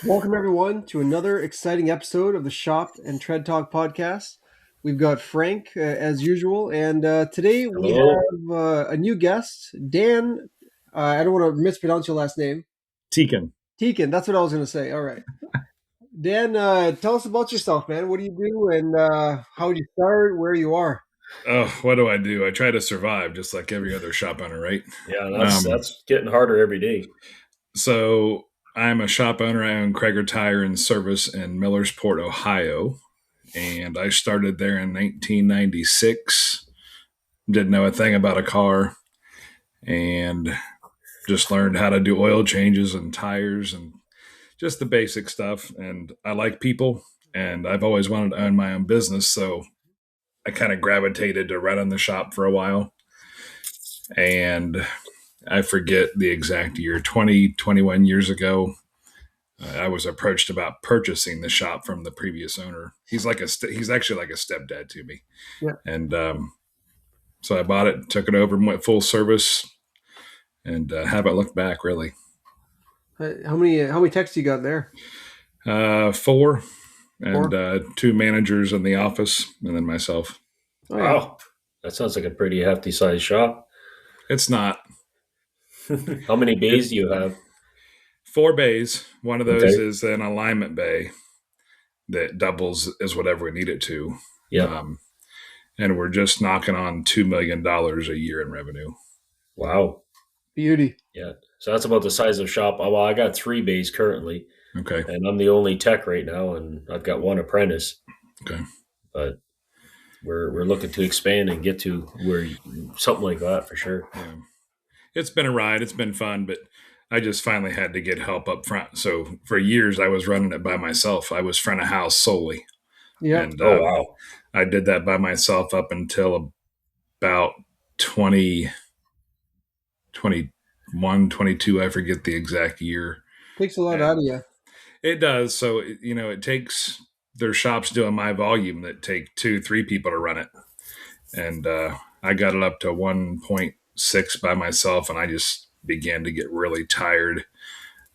Welcome, everyone, to another exciting episode of the Shop and Tread Talk podcast. We've got Frank, as usual, and today we Hello, have a new guest, Dan. I don't want to mispronounce your last name. Thieken. Thieken, that's what I was going to say. All right. Dan, tell us about yourself, man. What do you do, and how did you start, where you are? Oh, what do? I try to survive just like every other shop owner, right? Yeah, that's Um, that's getting harder every day. so I'm a shop owner. I own Kraeger Tire and Service in Millersport, Ohio, and I started there in 1996. Didn't know a thing about a car, and just learned how to do oil changes and tires and just the basic stuff. And I like people, and I've always wanted to own my own business, so I kind of gravitated to running the shop for a while. And I forget the exact year, 20, 21 years ago, I was approached about purchasing the shop from the previous owner. He's actually like a stepdad to me. Yeah. And so I bought it, took it over, and went full service, and haven't looked back really. How many techs you got there? Four, and Four? two managers in the office, and then myself. Oh yeah. Wow, that sounds like a pretty hefty sized shop. It's not. How many It, bays do you have? Four bays. One of those Okay. is an alignment bay that doubles as whatever we need it to. Yeah. Um, and we're just knocking on $2 million a year in revenue. Wow. Beauty. Yeah. So that's about the size of shop. Well, I got 3 bays currently, Okay. and I'm the only tech right now, and I've got one apprentice. Okay. But we're looking to expand and get to where something like that for sure. Yeah. It's been a ride. It's been fun, but I just finally had to get help up front. So for years, I was running it by myself. I was front of house solely. Yeah. And Oh wow. I did that by myself up until about 20, 21, 22. I forget the exact year. Takes a lot out of And you. it does. So, it takes, there's shops doing my volume that take 2, 3 people to run it. And I got it up to 1.6 by myself, and I just began to get really tired.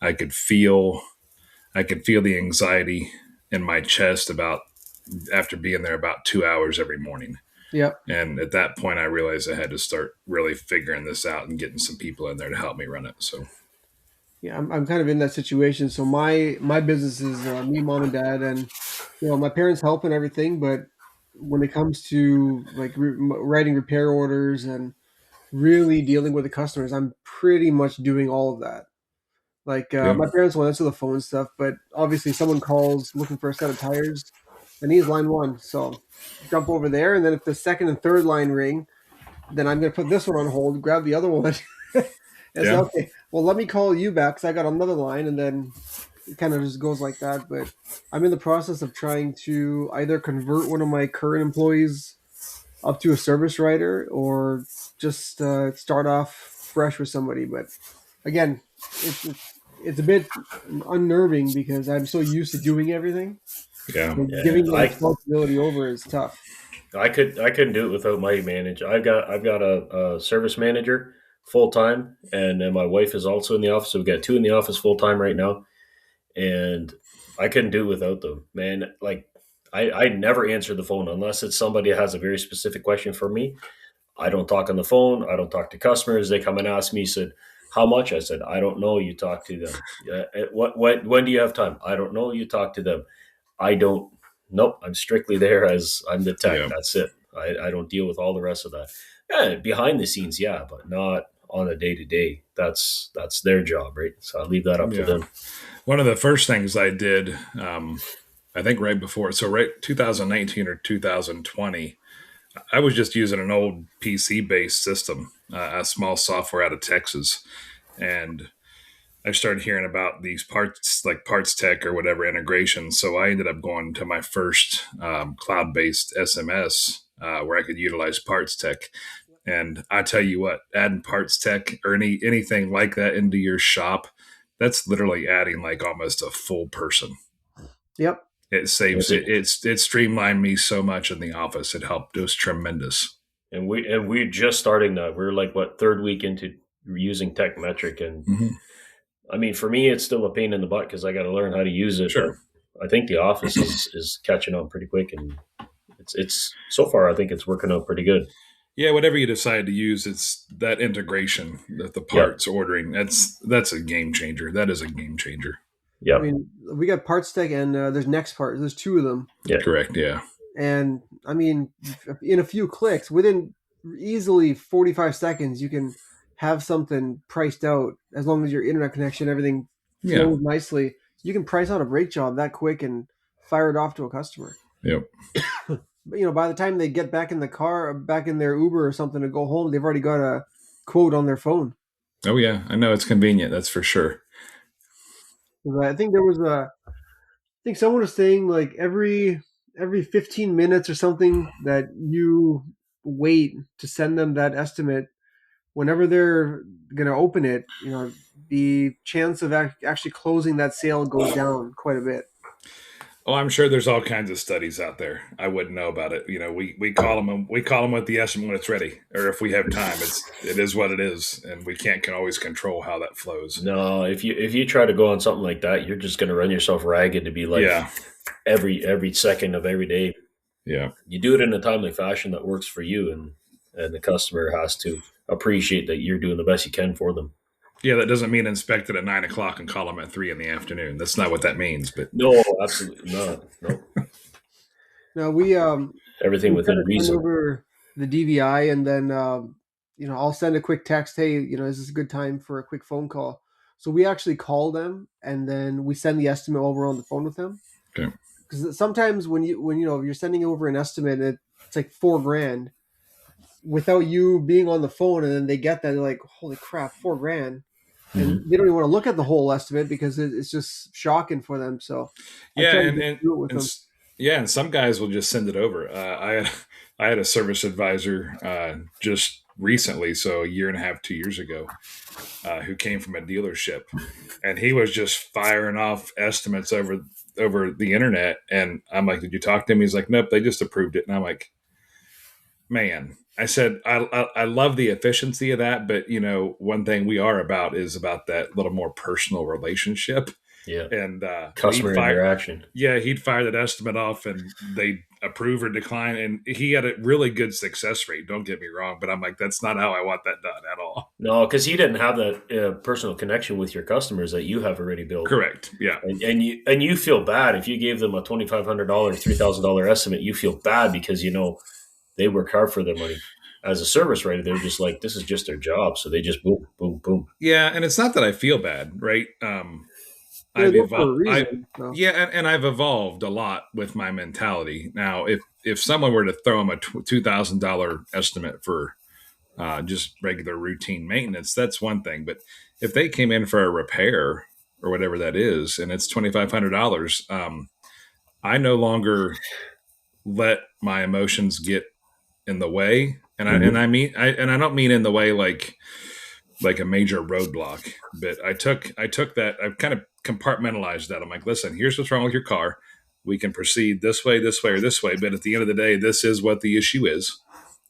I could feel the anxiety in my chest about after being there about 2 hours every morning. Yeah. And at that point, I realized I had to start really figuring this out and getting some people in there to help me run it. So, Yeah, I'm kind of in that situation. So my business is me, mom, and dad, and my parents help and everything. But when it comes to like writing repair orders and really dealing with the customers, I'm pretty much doing all of that. Like yeah, my parents will answer the phone stuff, but obviously someone calls looking for a set of tires, and he's line one. So jump over there, and then if the second and third line ring, then I'm going to put this one on hold, grab the other one, and say, yeah, okay, well, let me call you back because I got another line, and then it kind of just goes like that. But I'm in the process of trying to either convert one of my current employees up to a service writer or just start off fresh with somebody. But again, it's a bit unnerving because I'm so used to doing everything. yeah, So Yeah. giving the responsibility over is tough. I couldn't do it without my manager. I've got a service manager full time, and then my wife is also in the office. So we've got 2 in the office full time right now, and I couldn't do it without them, man. Like I never answer the phone unless it's somebody that has a very specific question for me. I don't talk on the phone. I don't talk to customers. They come and ask me, said, how much? I said, I don't know. You talk to them. When do you have time? I don't know. You talk to them. I don't. Nope. I'm strictly there as I'm the tech. yeah, That's it. I don't deal with all the rest of that. Yeah, behind the scenes, yeah, but not on a day to day. That's their job, right? So I leave that up to yeah. them. One of the first things I did, I think right before, so right 2019 or 2020, I was just using an old PC based system, a small software out of Texas. And I started hearing about these parts, like Parts Tech or whatever integration. So I ended up going to my first cloud based SMS where I could utilize Parts Tech. And I tell you what, adding Parts Tech or anything like that into your shop, that's literally adding like almost a full person. Yep. It saves Yes, it. It streamlined me so much in the office. It helped. It was tremendous. and we're just starting that. We're like what, third week into using Tech Metric, and Mm-hmm. I mean, for me, it's still a pain in the butt because I got to learn how to use it. But Sure. I think the office is catching on pretty quick, and it's so far. I think it's working out pretty good. Yeah, whatever you decide to use, it's that integration, that the Yep. parts ordering. That's a game changer. That is a game changer. I Yep. mean, we got Parts Tech and there's Next Part. There's two of them, Yeah. Correct. Yeah. and I mean, in a few clicks, within easily 45 seconds, you can have something priced out as long as your internet connection, everything Yeah. flows nicely. You can price out a brake job that quick and fire it off to a customer. Yep. But by the time they get back in the car, back in their Uber or something to go home, they've already got a quote on their phone. Oh yeah, I know it's convenient. That's for sure. I think there was I think someone was saying like every 15 minutes or something that you wait to send them that estimate whenever they're going to open it, the chance of actually closing that sale goes down quite a bit. Oh, I'm sure there's all kinds of studies out there. I wouldn't know about it. We call them with the estimate when it's ready, or if we have time. It is what it is, and we can always control how that flows. No, if you try to go on something like that, you're just going to run yourself ragged to be like Yeah. every second of every day. Yeah. You do it in a timely fashion that works for you, and the customer has to appreciate that you're doing the best you can for them. Yeah, that doesn't mean inspect it at 9:00 and call them at 3 in the afternoon. That's not what that means. But No, absolutely not. No, Now we everything we within kind of send reason. over the DVI, and then I'll send a quick text. Hey, is this a good time for a quick phone call? So we actually call them, and then we send the estimate over on the phone with them. Okay. Because sometimes when you're sending over an estimate, it's like $4,000 without you being on the phone, and then they get that, they're like, holy crap, $4,000. And they don't even want to look at the whole estimate because it's just shocking for them. So I yeah, try to and just and, do it with and them. s- yeah, and some guys will just send it over. I had a service advisor just recently, so a year and a half, 2 years ago, who came from a dealership, and he was just firing off estimates over the internet. And I'm like, "Did you talk to him?" He's like, "Nope, they just approved it." And I'm like, "Man," I said, I love the efficiency of that, but one thing we are about is about that little more personal relationship." Yeah, And customer interaction. he'd fire that estimate off, and they approve or decline, and he had a really good success rate. Don't get me wrong, but I'm like, that's not how I want that done at all. No, because he didn't have that personal connection with your customers that you have already built. Correct. Yeah. And you feel bad if you gave them a $2,500, $3,000 estimate. You feel bad because they work hard for their money. As a service writer, they're just like, this is just their job, so they just boom, boom, boom. Yeah, and it's not that I feel bad, right? They're I've there for a evolved. reason. So. Yeah, and I've evolved a lot with my mentality. Now, if someone were to throw them a $2,000 estimate for just regular routine maintenance, that's one thing. But if they came in for a repair or whatever that is, and it's $2,500, I no longer let my emotions get in the way, and I don't mean in the way like a major roadblock, but I took that, I kind of compartmentalized that. I'm like, listen, here's what's wrong with your car. We can proceed this way, or this way, but at the end of the day, this is what the issue is.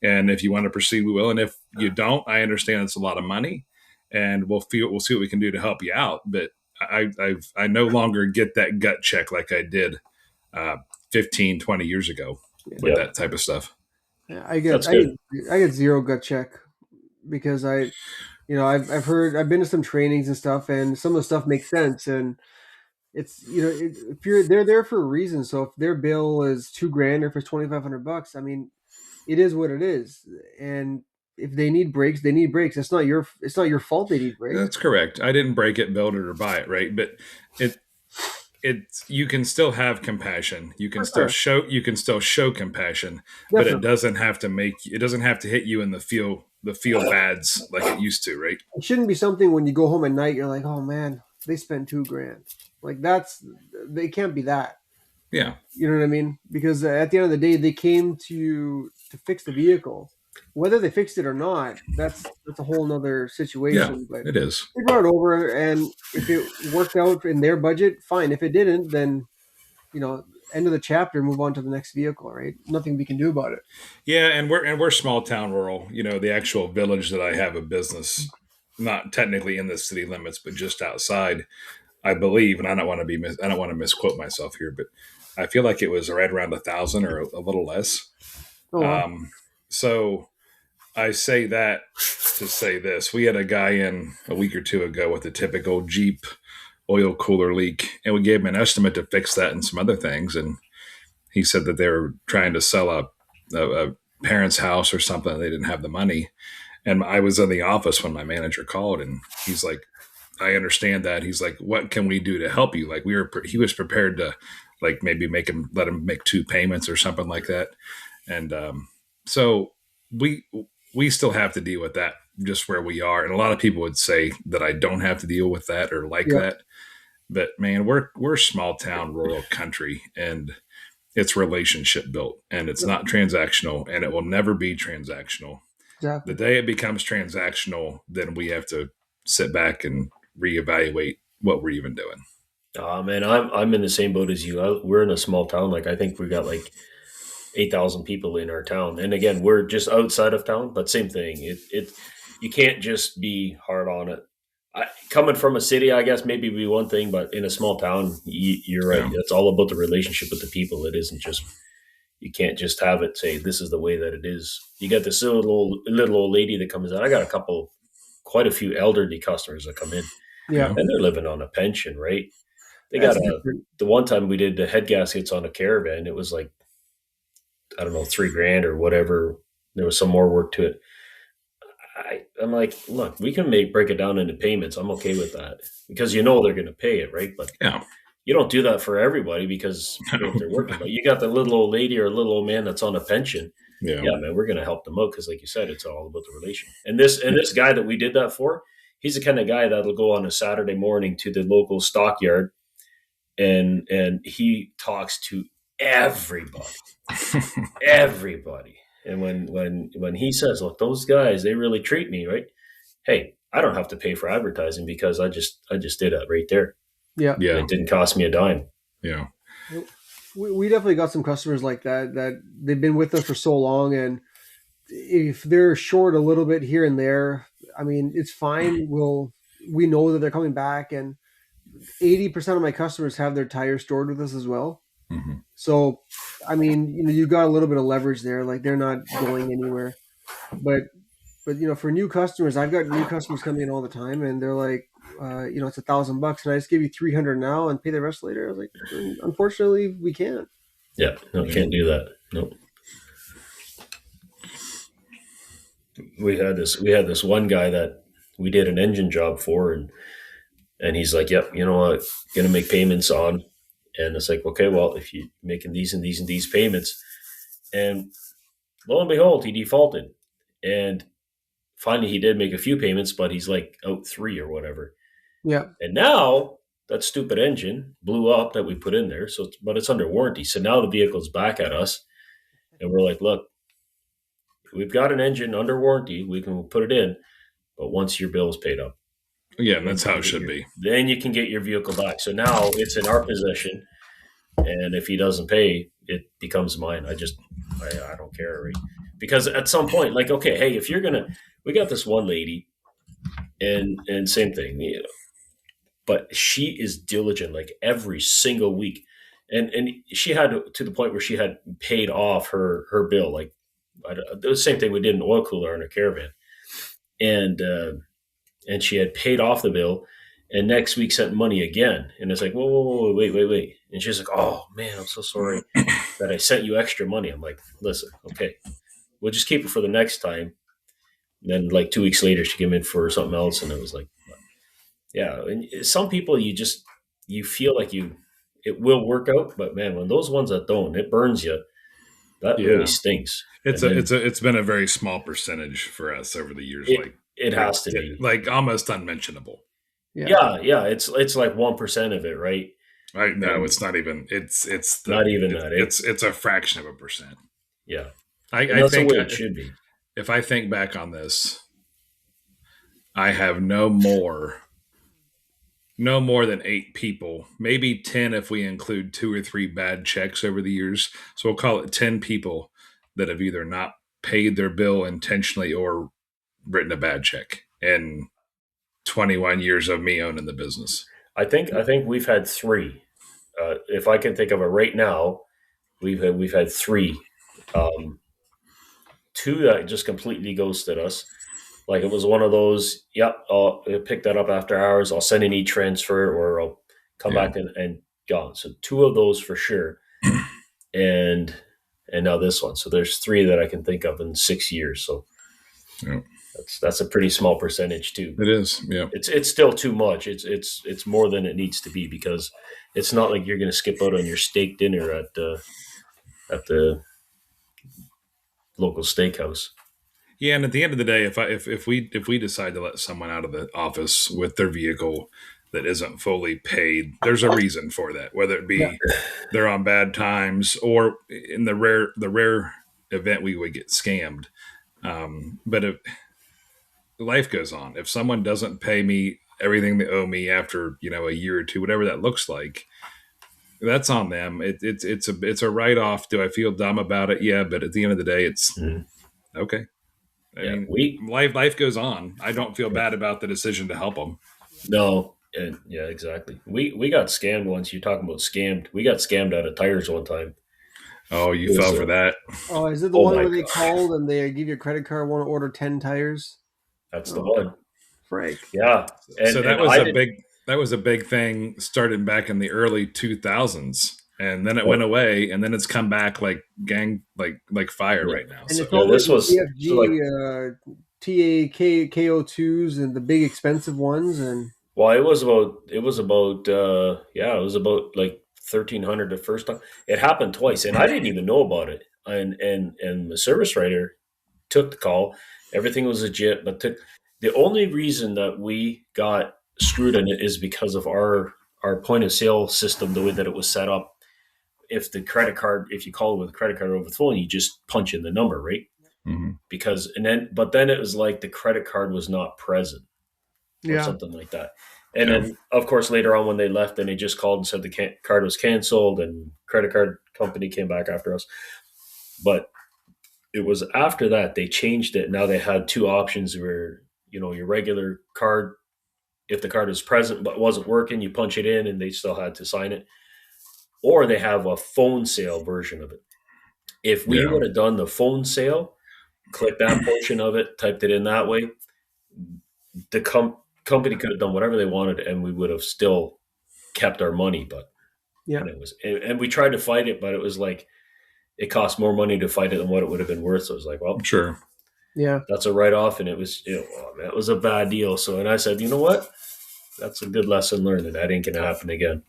And if you want to proceed, we will. And if you don't, I understand it's a lot of money, and we'll see what we can do to help you out. But I no longer get that gut check like I did uh, 15, 20 years ago with that type of stuff. Yeah, That's good. I get zero gut check because I've been to some trainings and stuff, and some of the stuff makes sense, and it's if they're there for a reason. So if their bill is $2,000 or if it's $2,500, I mean, it is what it is, and if they need breaks, they need breaks. It's not your fault they need breaks. That's correct. I didn't break it, build it, or buy it, right? But it you can still have compassion. You can still show compassion, but Definitely. it doesn't have to hit you in the feel bads like it used to, right? It shouldn't be something when you go home at night you're like, oh man, they spent $2,000. Like they can't be that. Yeah. You know what I mean? Because at the end of the day, they came to fix the vehicle. Whether they fixed it or not, that's a whole nother Yeah, situation. But it is. they brought it over, and if it worked out in their budget, fine. If it didn't, then end of the chapter, move on to the next vehicle. Right? Nothing we can do about it. Yeah, and we're small town rural. The actual village that I have a business not technically in the city limits, but just outside, I believe, and I don't want to misquote myself here, but I feel like it was right around 1,000 or a little less. Oh wow. So I say that to say this: we had a guy in a week or two ago with a typical Jeep oil cooler leak, and we gave him an estimate to fix that and some other things, and he said that they were trying to sell a parent's house or something, and they didn't have the money. And I was in the office when my manager called, and he's like, I understand that. He's like, what can we do to help you? Like he was prepared to like maybe let him make 2 payments or something like that. And so we still have to deal with that just where we are. And a lot of people would say that I don't have to deal with that or like Yeah. that. But man, we're small town, rural country, and it's relationship built, and it's Yeah. not transactional, and it will never be transactional. The Exactly. day it becomes transactional, then we have to sit back and reevaluate what we're even doing. Man, I'm in the same boat as you. We're in a small town. Like I think we got like 8,000 people in our town, and again, we're just outside of town. But same thing. It you can't just be hard on it. Coming from a city, I guess maybe be one thing, but in a small town, you're right. Yeah. It's all about the relationship with the people. It isn't just you can't just have it say this is the way that it is. You got this little old lady that comes in. I got quite a few elderly customers that come in, Yeah. and they're living on a pension, right? They got That's different. the one time we did the head gaskets on a caravan. It was like I don't know $3,000 or whatever. There was some more work to it. I'm like, look, we can break it down into payments. I'm okay with that because they're going to pay it, right? But Yeah. you don't do that for everybody because if they're working. But you got the little old lady or little old man that's on a pension. Yeah. Yeah, man, we're going to help them out because, like you said, it's all about the relation. And this guy that we did that for, he's the kind of guy that'll go on a Saturday morning to the local stockyard, and he talks to everybody, everybody. And when he says, "Look, those guys, they really treat me right," hey, I don't have to pay for advertising because I just did it right there. Yeah. Yeah. It didn't cost me a dime. Yeah. We definitely got some customers like that they've been with us for so long, and if they're short a little bit here and there, I mean, it's fine. We know that they're coming back, and 80% of my customers have their tires stored with us as well. Mm-hmm. So, I mean, you got a little bit of leverage there. Like they're not going anywhere. But for new customers, I've got new customers coming in all the time, and they're like, it's $1,000, and I just give you 300 now and pay the rest later. I was like, unfortunately, we can't. Yeah, no, can't do that. Nope. We had this one guy that we did an engine job for, and he's like, "Yep, you know what, gonna make payments on," and it's like, okay, well, if you're making these and these and these payments, and lo and behold, he defaulted, and finally he did make a few payments, but he's like out 3 or whatever. Yeah. And now that stupid engine blew up that we put in there. But it's under warranty. So now the vehicle's back at us, and we're like, look, we've got an engine under warranty. We can put it in, but once your bill is paid up, Yeah, and that's how it should be. then you can get your vehicle back. So now it's in our possession, and if he doesn't pay, it becomes mine. I don't care, right? Because at some point, like, okay, hey, if you're we got this one lady, and same thing, but she is diligent, like every single week, and she had to the point where she had paid off her bill, like the same thing we did an oil cooler on her caravan, and she had paid off the bill, and next week sent money again, and it's like, whoa, wait, and she's like, oh man, I'm so sorry that I sent you extra money. I'm like, listen, okay, we'll just keep it for the next time. And then like 2 weeks later, she came in for something else, and it was like, yeah. And some people, you feel like it will work out, but man, when those ones that don't, it burns you. That really stinks. It's been a very small percentage for us over the years. It has to be like almost unmentionable. Yeah. It's like 1% of it, right? Right. No, it's not even. It's not even that. It's a fraction of a percent. Yeah. I that's think the way it should be. If I think back on this, I have no more than 8 people, maybe 10 if we include 2 or 3 bad checks over the years. So we'll call it 10 people that have either not paid their bill intentionally or written a bad check. And 21 years of me owning the business. I think we've had three. If I can think of it right now, we've had three. Two that just completely ghosted us. Like it was one of those, yep, I'll pick that up after hours. I'll send an e-transfer or I'll come Yeah. back and gone. So two of those for sure. And now this one. So there's three that I can think of in 6 years. So Yeah. that's a pretty small percentage too. It is. Yeah. It's still too much. It's more than it needs to be, because it's not like you're going to skip out on your steak dinner at the local steakhouse. Yeah, and at the end of the day, if we decide to let someone out of the office with their vehicle that isn't fully paid, there's a reason for that. Whether it be they're on bad times, or in the rare event we would get scammed. But if life goes on, if someone doesn't pay me everything they owe me after a year or two, whatever that looks like, that's on them. It's a write off. Do I feel dumb about it? Yeah, but at the end of the day, it's okay. I mean, life goes on. I don't feel bad about the decision to help them. No, and yeah, exactly. We got scammed once. You're talking about scammed. We got scammed out of tires one time. Oh, you fell for that. Oh, is it the one where they called and they give you a credit card, want to order 10 tires? That's the one. Frank. Yeah. So that was a big thing started back in the early 2000s. And then it went away, and then it's come back like fire right now. And it's all this was TFG, TAKO2s and the big expensive ones. And well, it was about like 1,300 the first time. It happened twice, and I didn't even know about it. And the service writer took the call. Everything was legit, but the only reason that we got screwed in it is because of our point of sale system, the way that it was set up. If you call it with a credit card over the phone, you just punch in the number, right? Mm-hmm. But then it was like the credit card was not present, or something like that. And then, of course, later on when they left, then they just called and said the card was canceled, and credit card company came back after us. But it was after that they changed it. Now they had two options where, your regular card, if the card is present but wasn't working, you punch it in and they still had to sign it. Or they have a phone sale version of it. If we would have done the phone sale, clicked that portion of it, typed it in that way, the company could have done whatever they wanted, and we would have still kept our money. But and we tried to fight it, but it was like it cost more money to fight it than what it would have been worth. So it was like, well, sure, that's a write off, and it was that was a bad deal. So and I said, you know what? That's a good lesson learned, and that ain't going to happen again.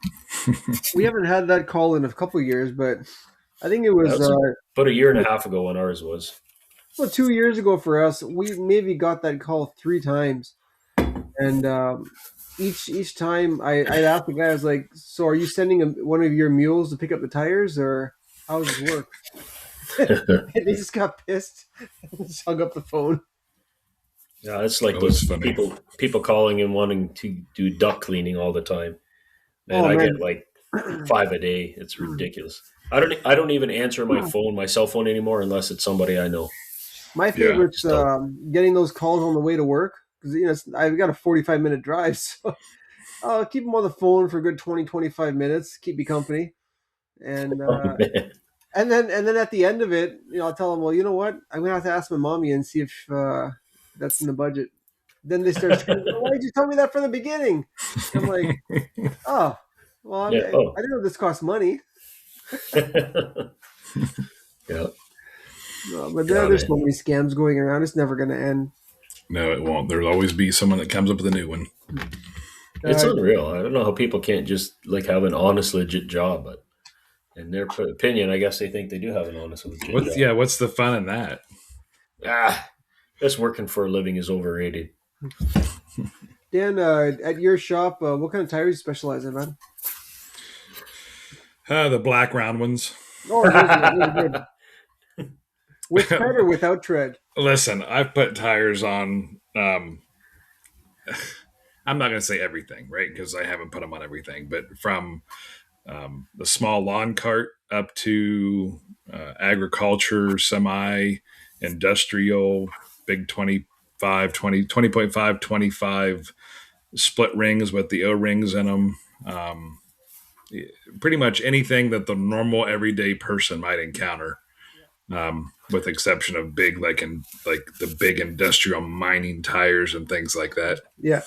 We haven't had that call in a couple of years, but I think it was about a year and a half ago when ours was. Well, 2 years ago for us, we maybe got that call 3 times, and each time I'd ask the guy, I was like, "So, are you sending one of your mules to pick up the tires, or how does it work?" And they just got pissed and just hung up the phone. Yeah, it's like those people calling and wanting to do duct cleaning all the time. And I get like 5 a day. It's ridiculous. I don't even answer my cell phone anymore unless it's somebody I know. My favorite's getting those calls on the way to work, because I've got a 45-minute drive, so I'll keep them on the phone for a good 20-25 minutes, keep me company, and and then at the end of it, I'll tell them, well, you know what, I'm gonna have to ask my mommy and see if that's in the budget. Then they start saying, well, why did you tell me that from the beginning? I'm like, oh, well, I didn't know this costs money. Yeah. But there's so many scams going around. It's never going to end. No, it won't. There'll always be someone that comes up with a new one. It's unreal. I don't know how people can't just have an honest, legit job. But in their opinion, I guess they think they do have an honest, legit job. Yeah, what's the fun in that? Just working for a living is overrated. Dan, at your shop, what kind of tires do you specialize in, man? The black round ones. Oh, really good. With tread or without tread? Listen, I've put tires on. I'm not going to say everything, right? Because I haven't put them on everything. But from the small lawn cart up to agriculture, semi-industrial, big 20.5, 25, split rings with the O-rings in them. Pretty much anything that the normal everyday person might encounter, with exception of big, like the big industrial mining tires and things like that. Yeah.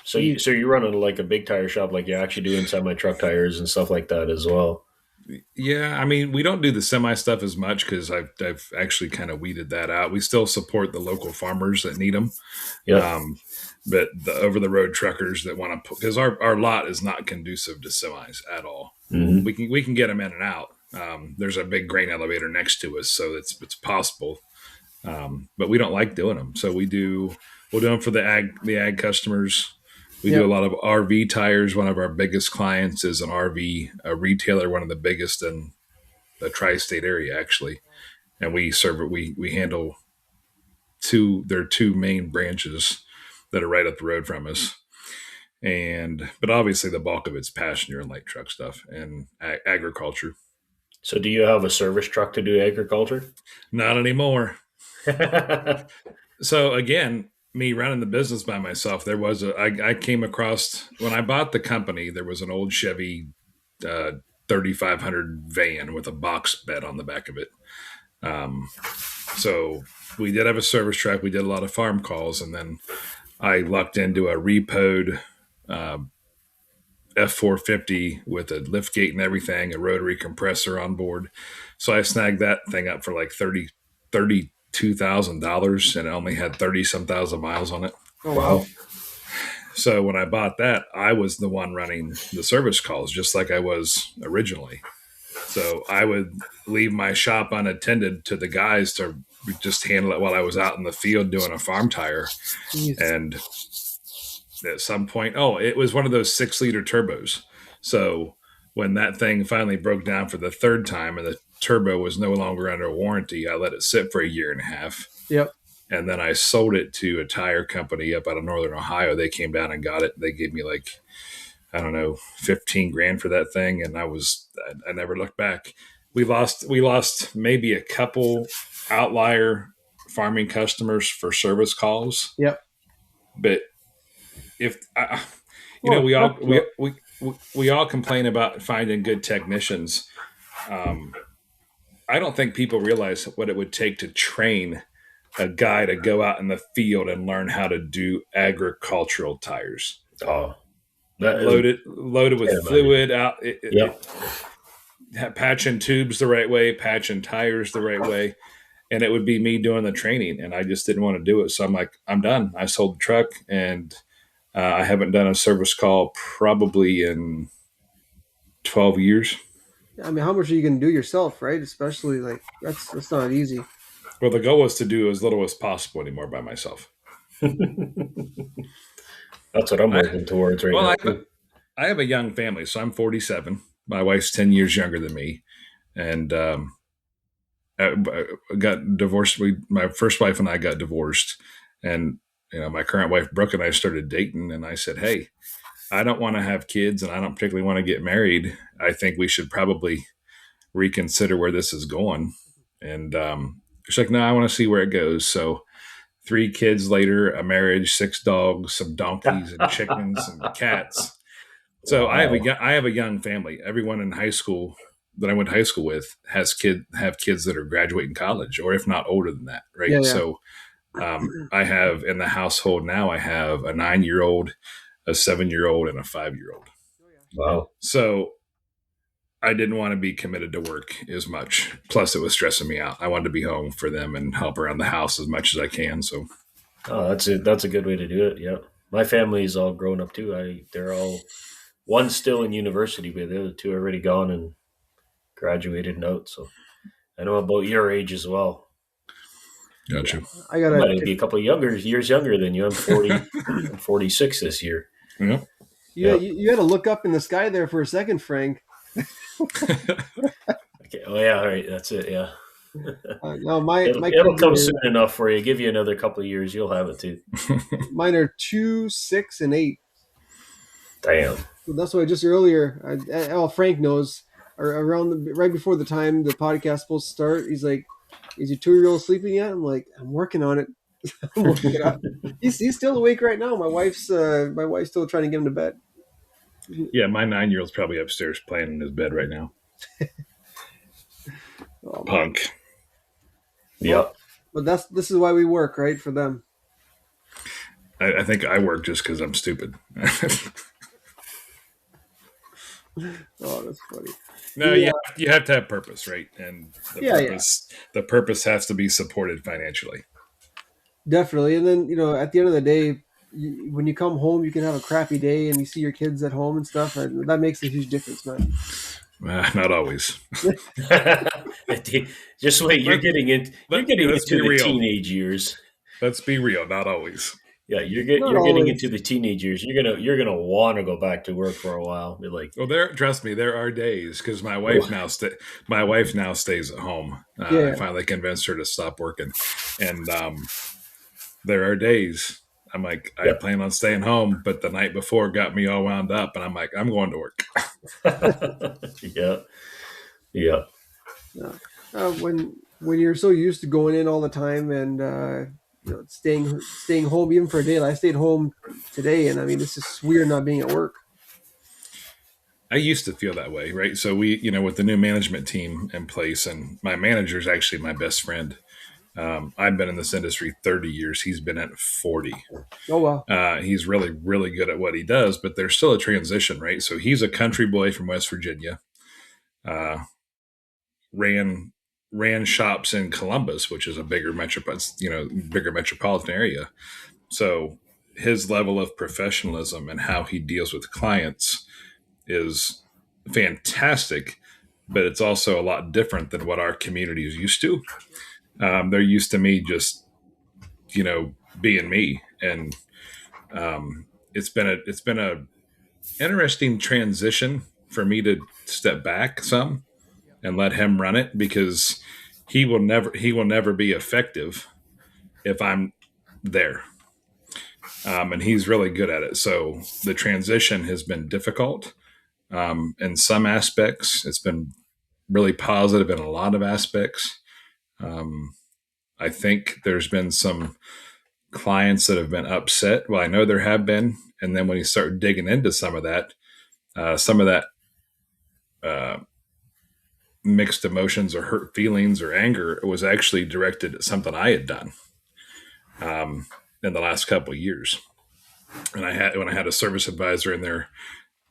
So you're running like a big tire shop, like you're actually doing semi-truck tires and stuff like that as well. Yeah, I mean, we don't do the semi stuff as much because I've actually kind of weeded that out. We still support the local farmers that need them, Yeah. but the over the road truckers that want to, because our lot is not conducive to semis at all. Mm-hmm. We can get them in and out. There's a big grain elevator next to us, so it's possible, but we don't like doing them. So we'll do them for the ag customers. We do a lot of RV tires. One of our biggest clients is an RV retailer, one of the biggest in the tri-state area, actually. And we handle their two main branches that are right up the road from us. But obviously the bulk of it's passenger and light truck stuff and agriculture. So do you have a service truck to do agriculture? Not anymore. So again, me running the business by myself, I came across, when I bought the company, there was an old Chevy 3500 van with a box bed on the back of it. So we did have a service truck. We did a lot of farm calls, and then I lucked into a repoed F450 with a lift gate and everything, a rotary compressor on board. So I snagged that thing up for like $32,000, and it only had 30-some thousand miles on it. Oh, wow. So when I bought that, I was the one running the service calls, just like I was originally. So I would leave my shop unattended to the guys to just handle it while I was out in the field doing a farm tire. Jeez. And at some point, it was one of those 6-liter turbos. So when that thing finally broke down for the third time and the turbo was no longer under warranty, I let it sit for a year and a half. Yep. And then I sold it to a tire company up out of Northern Ohio. They came down and got it. They gave me like, I don't know, $15,000 for that thing. And I never looked back. We lost maybe a couple outlier farming customers for service calls. Yep. But we all complain about finding good technicians. I don't think people realize what it would take to train a guy to go out in the field and learn how to do agricultural tires. Oh, loaded with fluid out. Patching tubes the right way, patching tires the right way. And it would be me doing the training, and I just didn't want to do it. So I'm like, I'm done. I sold the truck, and I haven't done a service call probably in 12 years. I mean, how much are you going to do yourself, right? Especially like that's not easy. Well, the goal was to do as little as possible anymore by myself. That's what I'm working towards right now. I have a young family, so I'm 47. My wife's 10 years younger than me, and I got divorced. My first wife and I got divorced, and my current wife Brooke and I started dating. And I said, "Hey, I don't want to have kids, and I don't particularly want to get married. I think we should probably reconsider where this is going." And she's like, "No, I want to see where it goes." So 3 kids later, a marriage, 6 dogs, some donkeys and chickens and cats. So wow. I have a young family. Everyone in high school that I went to high school with have kids that are graduating college, or if not older than that, right? Yeah. So I have in the household now, I have a 9-year-old, a 7-year-old, and a 5-year-old. Wow. So I didn't want to be committed to work as much. Plus, it was stressing me out. I wanted to be home for them and help around the house as much as I can. So, that's a good way to do it. Yeah, my family's all grown up too. They're all, one's still in university, but the other 2 are already gone and graduated and out. So I know about your age as well. Gotcha. I might be a couple of years younger than you. I'm 40. I'm 46 this year. Yeah. You had to look up in the sky there for a second, Frank. Okay. Oh yeah. All right. That's it. Yeah. No, it'll come soon enough for you. Give you another couple of years, you'll have it too. Mine are 2, 6, and 8. Damn. So that's why just earlier, Frank knows. Right before the time the podcast supposed to start, he's like, "Is your 2-year-old sleeping yet?" I'm like, "I'm working on it." I'm woken up. He's still awake right now. My wife's still trying to get him to bed. Yeah, my 9-year-old's probably upstairs playing in his bed right now. Oh man. Punk. Well, Yep. but this is why we work, right? For them. I think I work just because I'm stupid. Oh, that's funny. No, Yeah, you have to have purpose, right? And yeah, the purpose has to be supported financially. definitely. And then at the end of the day, when you come home, you can have a crappy day, and you see your kids at home and stuff, and that makes a huge difference, man. Not always. Just wait, you're getting Let's into be the real. teenage years. Let's be real. Not always. Yeah, you're Not getting always. into the teenage years. You're gonna want to go back to work for a while. Be like, Well, trust me, there are days because oh, my wife now stays at home. I Yeah. finally convinced her to stop working, and there are days I'm like, I yep, plan on staying home, but the night before got me all wound up, and I'm like, I'm going to work. yeah, yeah, Yeah. When you're so used to going in all the time and staying home even for a day. Like I stayed home today, and I mean it's just weird not being at work. I used to feel that way, right? So we, with the new management team in place, and my manager is actually my best friend. I've been in this industry 30 years. He's been at 40. Oh well. He's really, really good at what he does, but there's still a transition, right? So he's a country boy from West Virginia. Uh, ran shops in Columbus, which is a bigger metropolitan area. So his level of professionalism and how he deals with clients is fantastic, but it's also a lot different than what our community is used to. They're used to me just, being me, and it's been a interesting transition for me to step back some and let him run it because he will never be effective if I'm there. And he's really good at it. So the transition has been difficult. In some aspects, it's been really positive in a lot of aspects. Um, I think there's been some clients that have been upset. Well, I know there have been. And then when you start digging into some of that uh, mixed emotions or hurt feelings or anger was actually directed at something I had done um, in the last couple of years. And when I had a service advisor in there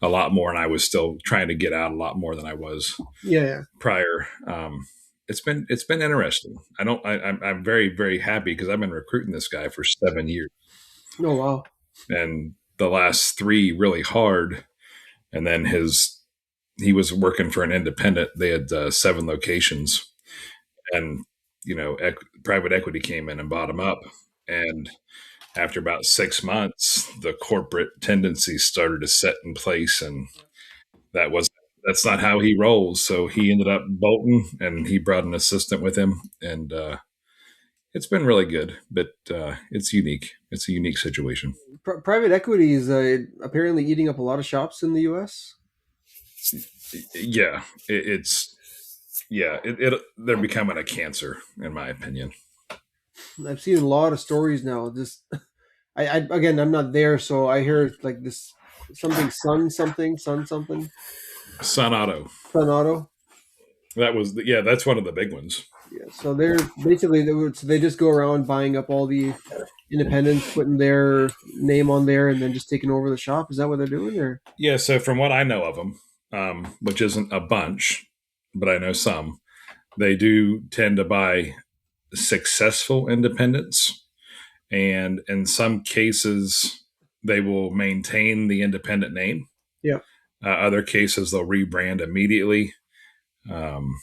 a lot more, and I was still trying to get out a lot more than I was Yeah. prior. It's been interesting. I'm very, very happy because I've been recruiting this guy for 7 years, Oh wow. and the last 3 really hard. And then he was working for an independent. They had 7 locations, and private equity came in and bought him up. And after about 6 months, the corporate tendencies started to set in place, and that was that's not how he rolls. So he ended up bolting, and he brought an assistant with him, and it's been really good. But it's unique. It's a unique situation. Private equity is apparently eating up a lot of shops in the U.S. Yeah, they're becoming a cancer, in my opinion. I've seen a lot of stories now. Just I again, I'm not there, so I hear like this something Sun something Sun Auto. Sun Auto. That's one of the big ones. Yeah, so they're basically they just go around buying up all the independents, putting their name on there, and then just taking over the shop. Is that what they're doing? Or Yeah, so from what I know of them, which isn't a bunch, but I know some, they do tend to buy successful independents, and in some cases, they will maintain the independent name. yeah, Other cases, they'll rebrand immediately, um,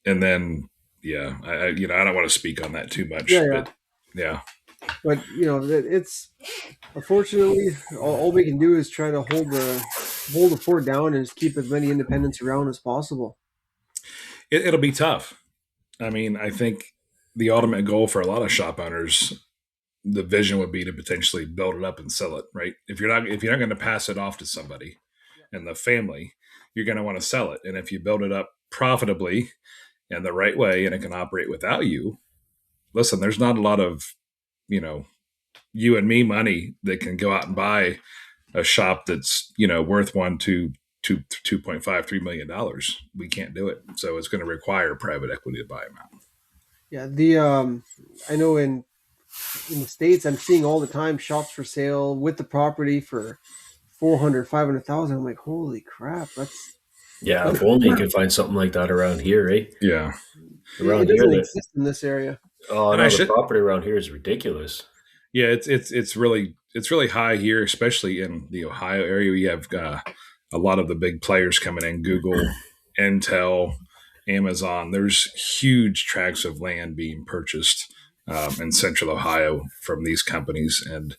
and then I don't want to speak on that too much, yeah. but yeah. But it's unfortunately all we can do is try to hold the fort down and just keep as many independents around as possible. It'll be tough. I mean, I think the ultimate goal for a lot of shop owners, the vision would be to potentially build it up and sell it, right? If you're not going to pass it off to somebody in the family, you're going to want to sell it. And if you build it up profitably and the right way and it can operate without you, listen, there's not a lot of, you know, you and me money that can go out and buy a shop that's, worth $2.5-3 million. We can't do it. So it's going to require private equity to buy them out. Yeah, I know in the States, I'm seeing all the time shops for sale with the property for 400, 500,000. I'm like, holy crap, Yeah, that's if only you could find something like that around here, eh? Yeah. it Around here, doesn't exist in this area. And I the should, property around here is ridiculous. yeah, it's really high here, especially in the Ohio area. We have a lot of the big players coming in: Google, Intel, Amazon. There's huge tracts of land being purchased in Central Ohio from these companies, and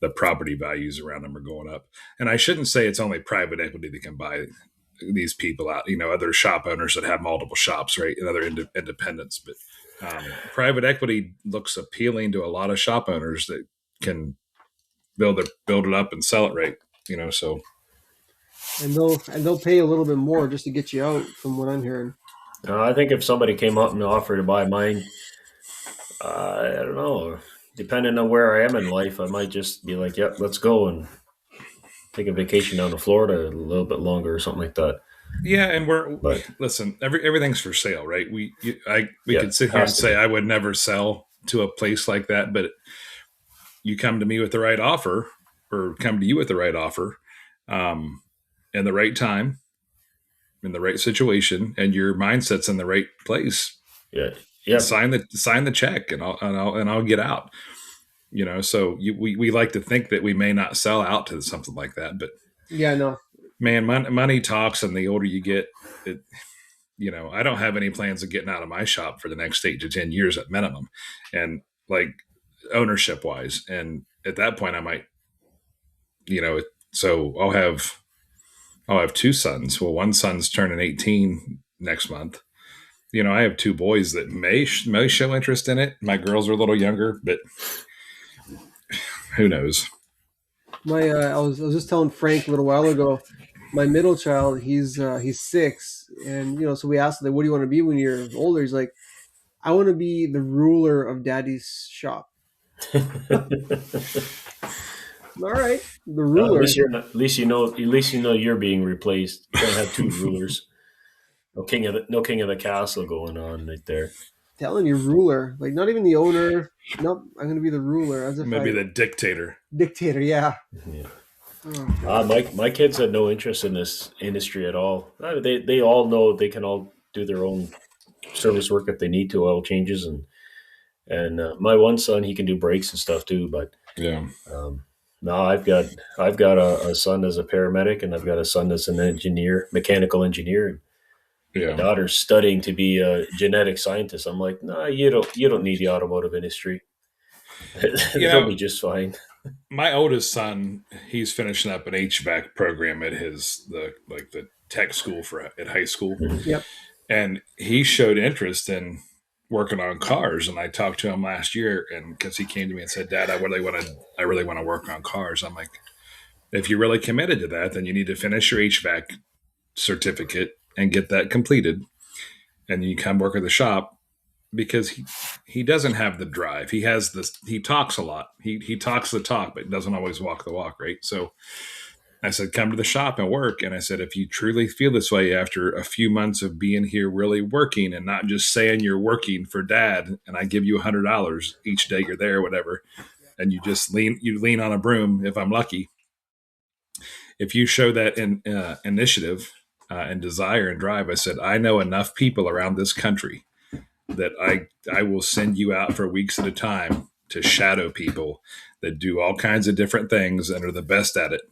the property values around them are going up. And I shouldn't say it's only private equity that can buy these people out. Other shop owners that have multiple shops, right, and other independents, but. Private equity looks appealing to a lot of shop owners that can build it up and sell it right. So And they'll pay a little bit more just to get you out, from what I'm hearing. I think if somebody came up and offered to buy mine, I don't know. Depending on where I am in life, I might just be like, "Yep, let's go and take a vacation down to Florida a little bit longer or something like that." yeah, and But listen, everything's for sale, right? We yeah, could sit here and say I would never sell to a place like that, but you come to me with the right offer, or come to you with the right offer, in the right time, in the right situation, and your mindset's in the right place. yeah, yeah, Sign the check, and I'll get out. So we like to think that we may not sell out to something like that, but Yeah, no. man, money talks, and the older you get, I don't have any plans of getting out of my shop for the next 8 to 10 years at minimum, and like ownership wise, and at that point, I might, so I'll have two sons. Well, one son's turning 18 next month. I have two boys that may show interest in it. My girls are a little younger, but who knows? I was just telling Frank a little while ago. My middle child, he's 6, and so we asked him, like, what do you want to be when you're older? He's like, I want to be the ruler of Daddy's shop. All right, the ruler. at least you know you're being replaced. You don't have two rulers. No king of the castle going on right there. Telling you, ruler, like not even the owner. Nope, I'm going to be the ruler. As if Maybe the dictator. Dictator, yeah. Yeah. My kids had no interest in this industry at all. They all know they can all do their own service work if they need to, oil changes, and my one son, he can do brakes and stuff too. But Yeah. no, I've got a son as a paramedic, and I've got a son as an engineer, mechanical engineer. Yeah. My daughter's studying to be a genetic scientist. I'm like, no, you don't need the automotive industry. They'll be just fine. My oldest son, he's finishing up an HVAC program at the tech school at high school. Yep. And he showed interest in working on cars. And I talked to him last year, and because he came to me and said, Dad, I really want to work on cars. I'm like, if you're really committed to that, then you need to finish your HVAC certificate and get that completed. And you come work at the shop, because he doesn't have the drive. He talks a lot. He talks the talk, but doesn't always walk the walk, right? So I said, come to the shop and work. And I said, if you truly feel this way after a few months of being here really working, and not just saying you're working for Dad, and I give you $100 each day you're there, whatever, and you just lean on a broom if I'm lucky. If you show that initiative and desire and drive, I said, I know enough people around this country that I will send you out for weeks at a time to shadow people that do all kinds of different things and are the best at it.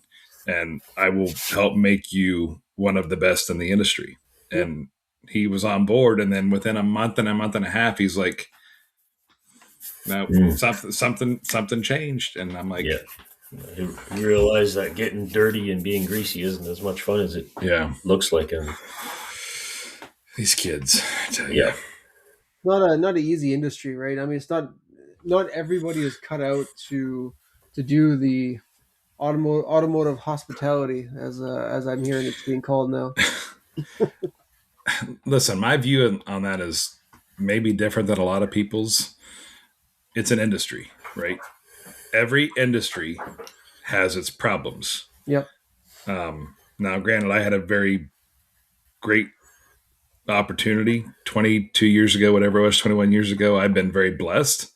And I will help make you one of the best in the industry. And he was on board. And then within a month and a half, he's like, no, something changed. And I'm like, You realize that getting dirty and being greasy isn't as much fun as it looks like. And these kids, I tell you. Yeah. Not an easy industry, right? I mean, it's not everybody is cut out to do the automotive hospitality, as I'm hearing it's being called now. Listen, my view on that is maybe different than a lot of people's. it's an industry, right? Every industry has its problems. Yep. Now, granted, I had a very great opportunity 22 years ago, whatever it was, 21 years ago. I've been very blessed.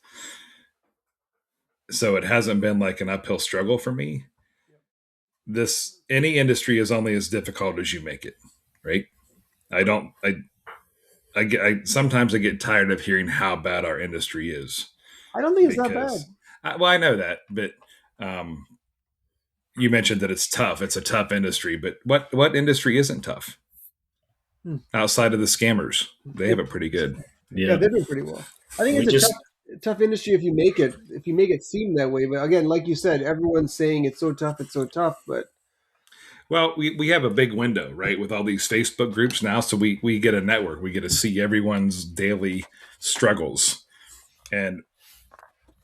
So it hasn't been like an uphill struggle for me. Any industry is only as difficult as you make it, right? Sometimes I get tired of hearing how bad our industry is. I don't think it's that bad. I know that, but you mentioned that it's tough. It's a tough industry, but what industry isn't tough? Outside of the scammers, they have it pretty good. Yeah, they do pretty well. I think it's a tough industry if you make it seem that way. But again, like you said, everyone's saying it's so tough, but well, we have a big window, right, with all these Facebook groups now, so we get a network. We get to see everyone's daily struggles, and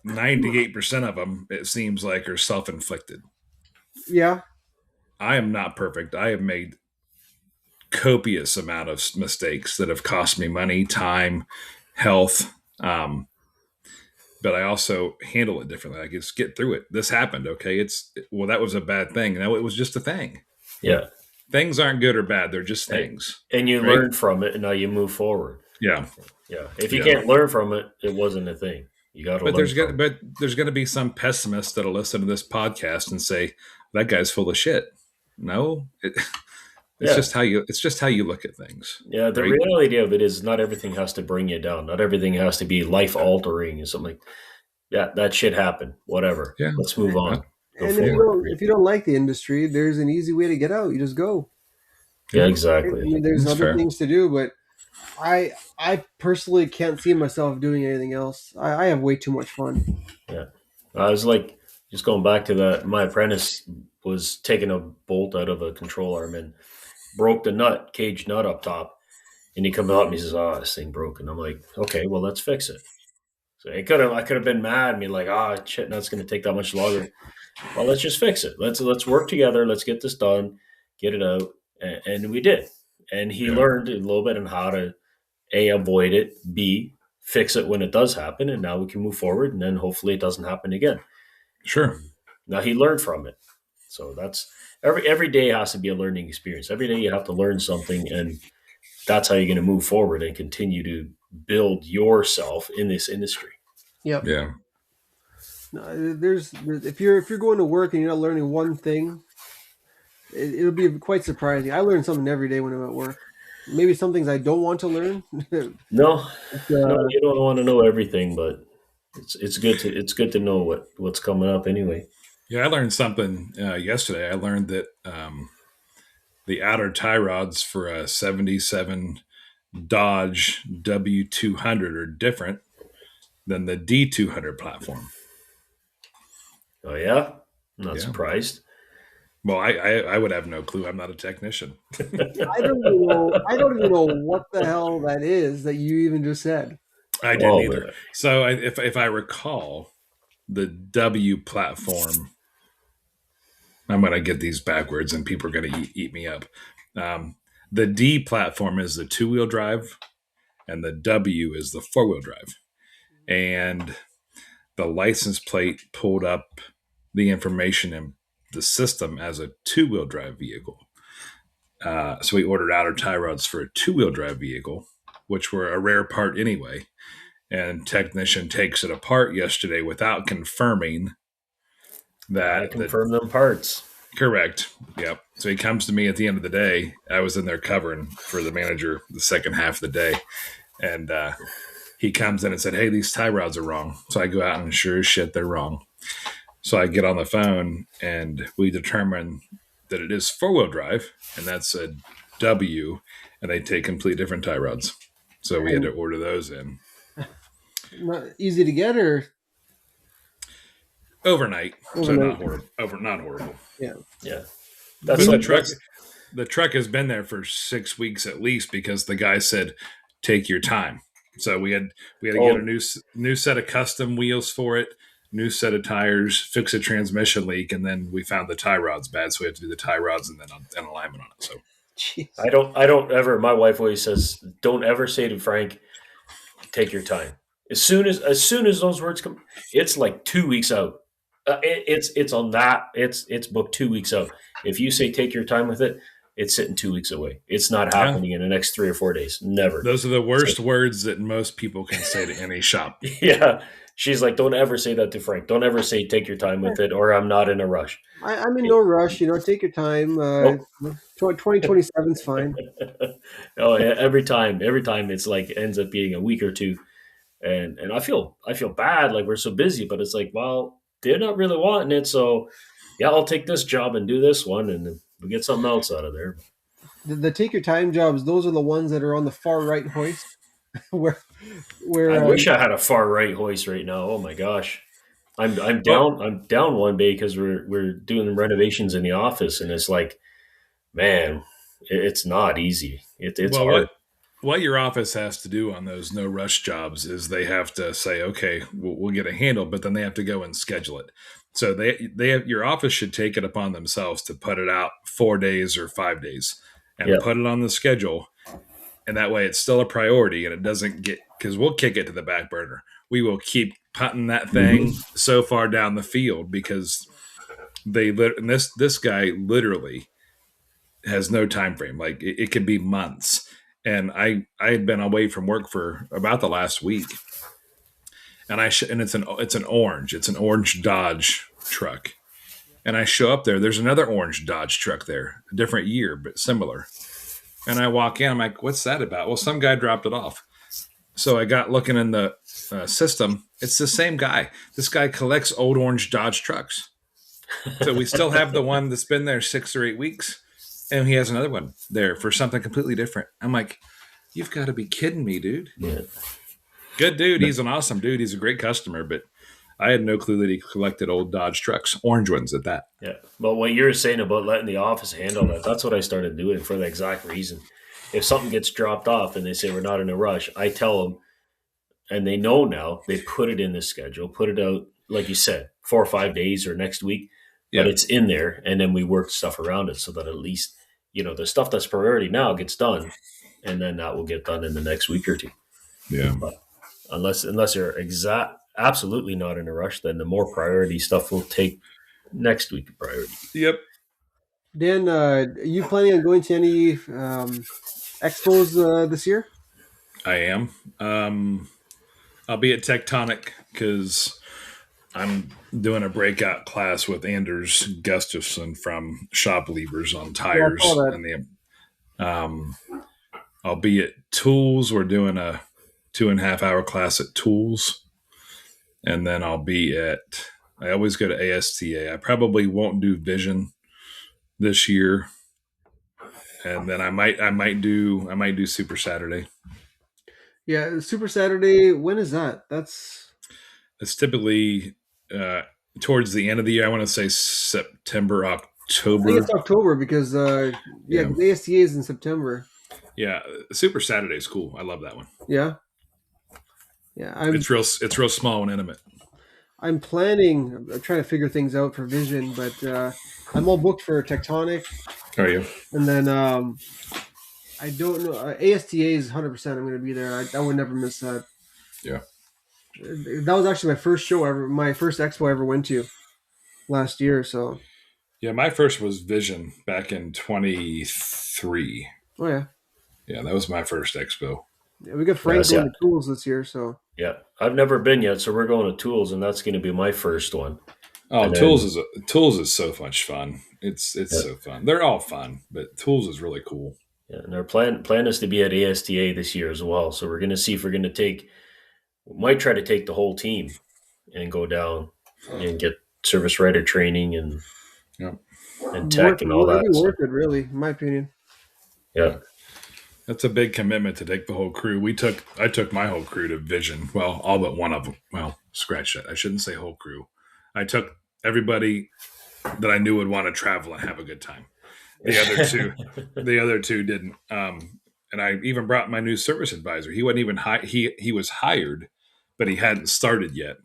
98% of them, it seems like, are self-inflicted. Yeah. I am not perfect. I have made copious amount of mistakes that have cost me money, time, health. But I also handle it differently. I just get through it. This happened. Okay. That was a bad thing. No, it was just a thing. Yeah. Things aren't good or bad. They're just things. And you learn from it, and now you move forward. Yeah. Yeah. If you can't learn from it, it wasn't a thing. You got to learn but there's going to be some pessimists that'll listen to this podcast and say, that guy's full of shit. No, it's just how you look at things. Yeah, the reality of it is not everything has to bring you down. Not everything has to be life altering or something like. Yeah, that shit happened. Whatever. Yeah. Let's move on. And if you don't like the industry, there's an easy way to get out. You just go. Yeah, exactly. I mean, there's other things to do, but I personally can't see myself doing anything else. I have way too much fun. Yeah, I was like, just going back to that. My apprentice was taking a bolt out of a control arm and broke the cage nut up top. And he comes out and he says, "Oh, this thing broke." And I'm like, "Okay, well, let's fix it." So I could have been mad and be like, shit, that's going to take that much longer. Well, let's just fix it. Let's work together. Let's get this done, get it out. And we did. And he learned a little bit on how to A, avoid it, B, fix it when it does happen. And now we can move forward, and then hopefully it doesn't happen again. Sure. Now he learned from it. So that's every day has to be a learning experience. Every day you have to learn something, and that's how you're going to move forward and continue to build yourself in this industry. Yep. Yeah. If you're going to work and you're not learning one thing, it'll be quite surprising. I learn something every day when I'm at work. Maybe some things I don't want to learn. No, you don't want to know everything, but it's good to know what's coming up anyway. Yeah, I learned something yesterday. I learned that the outer tie rods for a 77 Dodge W200 are different than the D200 platform. Oh yeah, I'm not surprised. Well, I would have no clue. I'm not a technician. I don't even know what the hell that is that you even just said. I didn't either. So if I recall, the W platform, I'm going to get these backwards and people are going to eat me up. The D platform is the 2-wheel drive and the W is the 4-wheel drive. And the license plate pulled up the information in the system as a 2-wheel drive vehicle. So we ordered outer tie rods for a 2-wheel drive vehicle, which were a rare part anyway. And technician takes it apart yesterday without confirming that. I confirm them parts. Correct. Yep. So he comes to me at the end of the day. I was in there covering for the manager the second half of the day. And he comes in and said, "Hey, these tie rods are wrong." So I go out and sure as shit, they're wrong. So I get on the phone and we determine that it is 4-wheel drive, and that's a W, and they take completely different tie rods. So we had to order those in. Not easy to get, or overnight. So not horrible. Yeah. That's the truck has been there for 6 weeks at least because the guy said, "Take your time." So we had to get a new set of custom wheels for it, new set of tires, fix a transmission leak, and then we found the tie rods bad, so we had to do the tie rods and then an alignment on it. So jeez. I don't ever. My wife always says, "Don't ever say to Frank, take your time." As soon as those words come, it's like 2 weeks out. It's on that. It's booked 2 weeks out. If you say take your time with it, it's sitting 2 weeks away. It's not Yeah. happening in the next 3 or 4 days. Never. Those are the So, worst words that most people can say to any shop. yeah, she's like, don't ever say that to Frank. Don't ever say take your time with it, or I'm not in a rush. I'm in no rush. Take your time. Nope. 2027 is fine. Oh, yeah, every time it's like ends up being a week or two, and I feel bad, like we're so busy, but it's like, well, they're not really wanting it, so yeah, I'll take this job and do this one, and then we get something else out of there. The take your time jobs, those are the ones that are on the far right hoist, where I where wish I had a far right hoist right now. Oh my gosh, I'm Well, down. I'm down one day because we're doing renovations in the office, and it's like, man, it's not easy. It's well, hard. what your office has to do on those no rush jobs is they have to say, okay, we'll get a handle, but then they have to go and schedule it. So they have, your office should take it upon themselves to put it out 4 days or 5 days and Yeah. put it on the schedule. And that way it's still a priority and it doesn't get, because we'll kick it to the back burner. We will keep putting that thing so far down the field because and this guy literally has no time frame. Like it could be months. And I had been away from work for about the last week, and and it's an orange Dodge truck, and I show up there. There's another orange Dodge truck there, a different year but similar. And I walk in. I'm like, "What's that about?" Well, some guy dropped it off. So I got looking in the system. It's the same guy. This guy collects old orange Dodge trucks. So we still have the one that's been there 6 or 8 weeks, and he has another one there for something completely different. I'm like, you've got to be kidding me, dude. Yeah. Good dude. He's an awesome dude. He's a great customer, but I had no clue that he collected old Dodge trucks, orange ones at that. Yeah. But what you're saying about letting the office handle that, that's what I started doing for the exact reason. If something gets dropped off and they say we're not in a rush, I tell them, and they know now, they put it in the schedule, put it out, like you said, 4 or 5 days or next week, but Yeah. it's in there. And then we work stuff around it so that at least, the stuff that's priority now gets done. And then that will get done in the next week or two. Yeah. But unless you're absolutely not in a rush, then the more priority stuff will take next week priority. Yep. Dan, are you planning on going to any expos this year? I am. I'll be at Tectonic because I'm doing a breakout class with Anders Gustafsson from Shop Leavers on tires. saw that. And I'll be at Tools. We're doing a 2.5 hour class at Tools. And then I'll be I always go to ASTA. I probably won't do Vision this year. And then I might do Super Saturday. Yeah, Super Saturday. When is that? It's typically towards the end of the year. I want to say September, I October. think it's October because Yeah. the ASTA is in September. Yeah, Super Saturday is cool. I love that one. Yeah. Yeah, It's real small and intimate. I'm planning. I'm trying to figure things out for Vision, but I'm all booked for Tectonic, How are you? and then I don't know. ASTA is 100%. I'm going to be there. I would never miss that. Yeah. That was actually my first show ever. My first expo I ever went to last year. So. Yeah, my first was Vision back in 23. Oh yeah. Yeah, that was my first expo. Yeah, we got Frank Yes, going yeah. to Tools this year, so. Yeah, I've never been yet, so we're going to Tools, and that's going to be my first one. Oh, And then- Tools is so much fun. It's so fun. They're all fun, but Tools is really cool. Yeah, and our plan is to be at ASTA this year as well. So we're going to see if we're going to might try to take the whole team and go down and get service writer training and Yep. and tech and all that. It'd be So, worth it, really, in my opinion. yeah, That's a big commitment to take the whole crew. I took my whole crew to Vision. Well, all but one of them. Well, scratch that. I shouldn't say whole crew. I took everybody that I knew would want to travel and have a good time. The other two didn't. And I even brought my new service advisor. He wasn't even he was hired, but he hadn't started yet.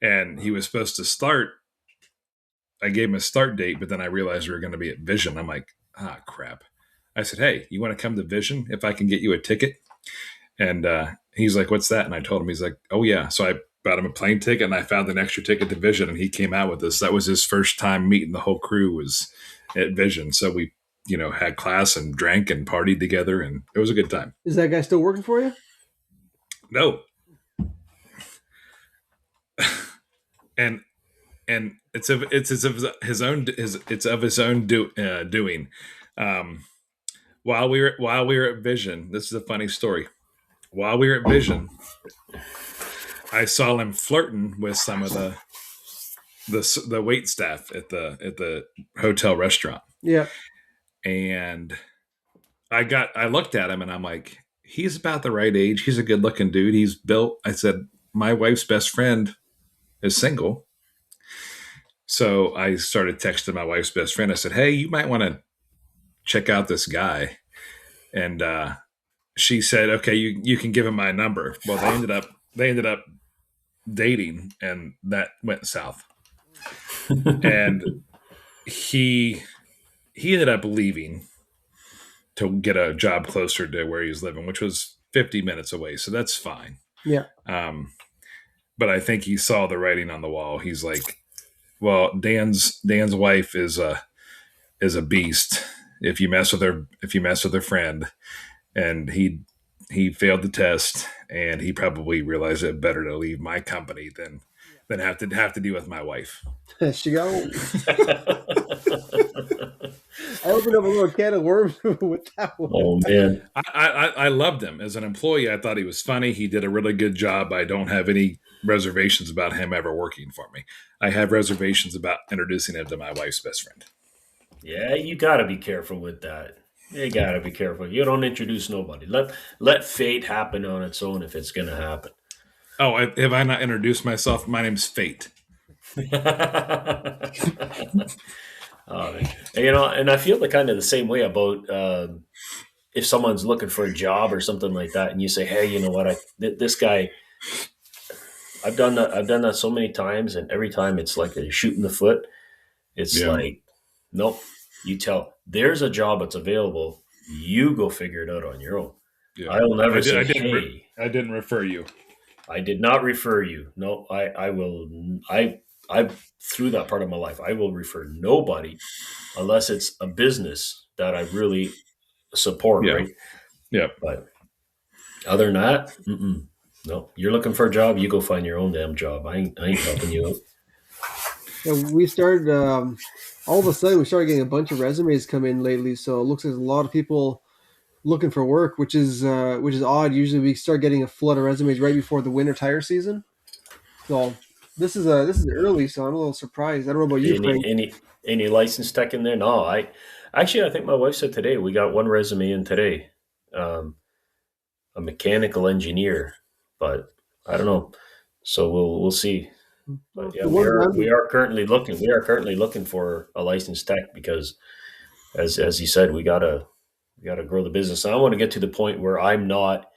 And he was supposed to start. I gave him a start date, but then I realized we were going to be at Vision. I'm like, crap. I said, hey, you want to come to Vision if I can get you a ticket? And He's like, "What's that?" And I told him. He's like, "Oh yeah." So I bought him a plane ticket, and I found an extra ticket to Vision, and he came out with us. That was his first time meeting the whole crew was at Vision. So we, had class and drank and partied together, and it was a good time. Is that guy still working for you? No, and it's of his own doing. While we were at Vision, this is a funny story. While we were at Vision, I saw him flirting with some of the wait staff at the hotel restaurant. Yeah. And I looked at him and I'm like, he's about the right age. He's a good looking dude. He's built. I said, my wife's best friend is single. So I started texting my wife's best friend. I said, hey, you might want to check out this guy. And she said, okay, you can give him my number. Well, they ended up dating, and that went south. And he ended up leaving to get a job closer to where he was living, which was 50 minutes away. So that's fine. Yeah. But I think he saw the writing on the wall. He's like, well, Dan's wife is a beast. If you mess with her friend, and he failed the test, and he probably realized it better to leave my company than have to deal with my wife. There she goes. I opened up a little can of worms with that one. Oh man, I loved him as an employee. I thought he was funny. He did a really good job. I don't have any reservations about him ever working for me. I have reservations about introducing him to my wife's best friend. Yeah, you got to be careful with that. You got to be careful. You don't introduce nobody. Let fate happen on its own if it's going to happen. Oh, have I not introduced myself? My name's Fate. And I feel kind of the same way about if someone's looking for a job or something like that, and you say, "Hey, you know what? This guy, I've done that so many times, and every time it's like a shoot in the foot. It's like, nope. You tell there's a job that's available. You go figure it out on your own. Yeah. I will never say, hey. I didn't refer you. I did not refer you. No, I will. I through that part of my life, I will refer nobody unless it's a business that I really support, right? Yeah. But other than that, no. You're looking for a job, you go find your own damn job. I ain't helping you out. Yeah, we started all of a sudden we started getting a bunch of resumes come in lately, so it looks like there's a lot of people looking for work, which is odd. Usually we start getting a flood of resumes right before the winter tire season. So this is early, so I'm a little surprised. I don't know about you, Frank. Any license tech in there? No, I think my wife said today we got one resume in today, a mechanical engineer, but I don't know. So we'll see. But yeah, we are currently looking. We are currently looking for a licensed tech because, as he said, we gotta grow the business. And I want to get to the point where I'm not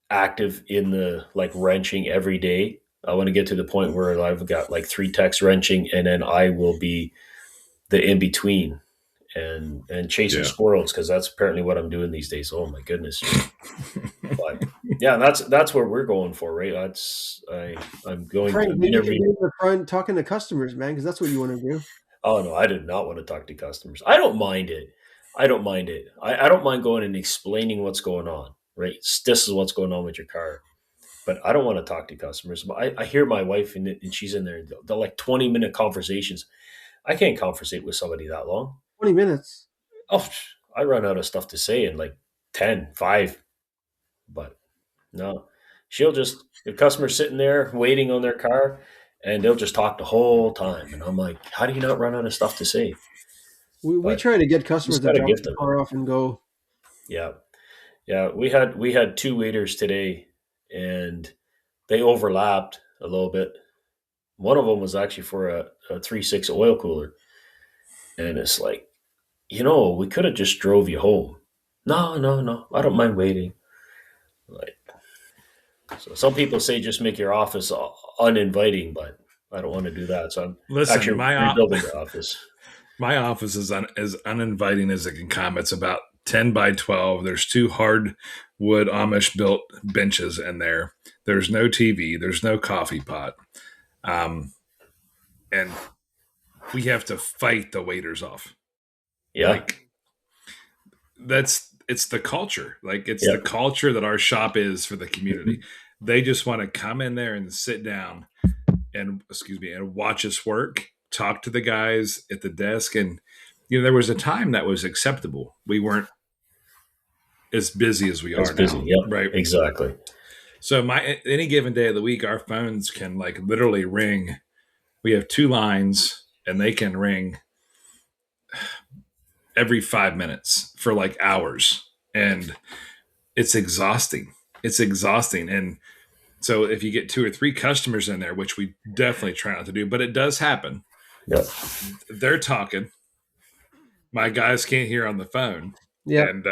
active in the wrenching every day. I want to get to the point where I've got 3 techs wrenching, and then I will be the in between and chasing squirrels, because that's apparently what I'm doing these days. Oh my goodness! But yeah, that's where we're going for, right? I'm going Frank, to be in the front talking to customers, man, because that's what you want to do. Oh no, I did not want to talk to customers. I don't mind it. I don't mind going and explaining what's going on, right? This is what's going on with your car. But I don't want to talk to customers. But I hear my wife and she's in there. They're 20-minute conversations. I can't conversate with somebody that long. 20 minutes. Oh, I run out of stuff to say in 10, 5. But no, the customer's sitting there waiting on their car, and they'll just talk the whole time. And I'm like, how do you not run out of stuff to say? We try to get customers to drop the car off and go. Yeah. Yeah. We had 2 waiters today, and they overlapped a little bit. One of them was actually for a 3.6 oil cooler. And it's like, we could have just drove you home. No. I don't mind waiting. So some people say just make your office uninviting, but I don't want to do that. So I'm actually rebuilding the office. My office is as uninviting as it can come. It's about 10 by 12. There's 2 wood Amish built benches in there. There's no TV. There's no coffee pot. And we have to fight the waiters off. Yeah. Like it's the culture. Like it's Yeah. the culture that our shop is for the community. They just want to come in there and sit down and watch us work, talk to the guys at the desk. And there was a time that was acceptable. We weren't as busy as we It's are busy. now. Yep. Right. Exactly. So any given day of the week, our phones can like literally ring. We have 2 lines and they can ring every 5 minutes for like hours. And it's exhausting. It's exhausting. And so if you get 2 or 3 customers in there, which we definitely try not to do, but it does happen. Yeah. They're talking. My guys can't hear on the phone. Yeah. And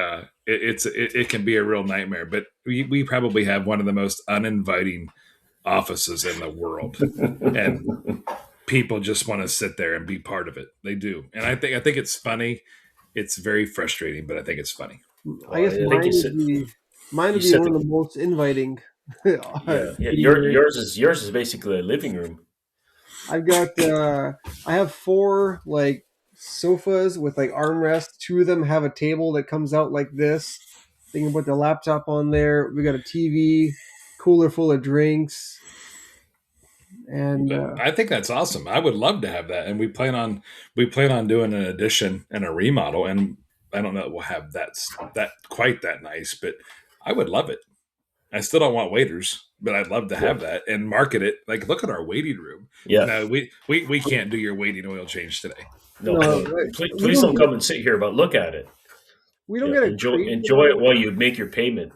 it can be a real nightmare. But we probably have one of the most uninviting offices in the world. And people just want to sit there and be part of it. They do. And I think it's funny. It's very frustrating, but I think it's funny. I guess mine would be one of the most inviting. Yeah. Yours is basically a living room. I've got I have 4 like sofas with like armrests. 2 of them have a table that comes out like this. They can put the laptop on there. We got a TV, cooler full of drinks. And I think that's awesome. I would love to have that. And we plan on doing an addition and a remodel. And I don't know that we'll have that quite that nice, but I would love it. I still don't want waiters, but I'd love to have that and market it. Like, look at our waiting room. Yeah. No, we can't do your waiting oil change today. No, please don't come and sit here, but look at it. We don't get enjoy it while you make your payment.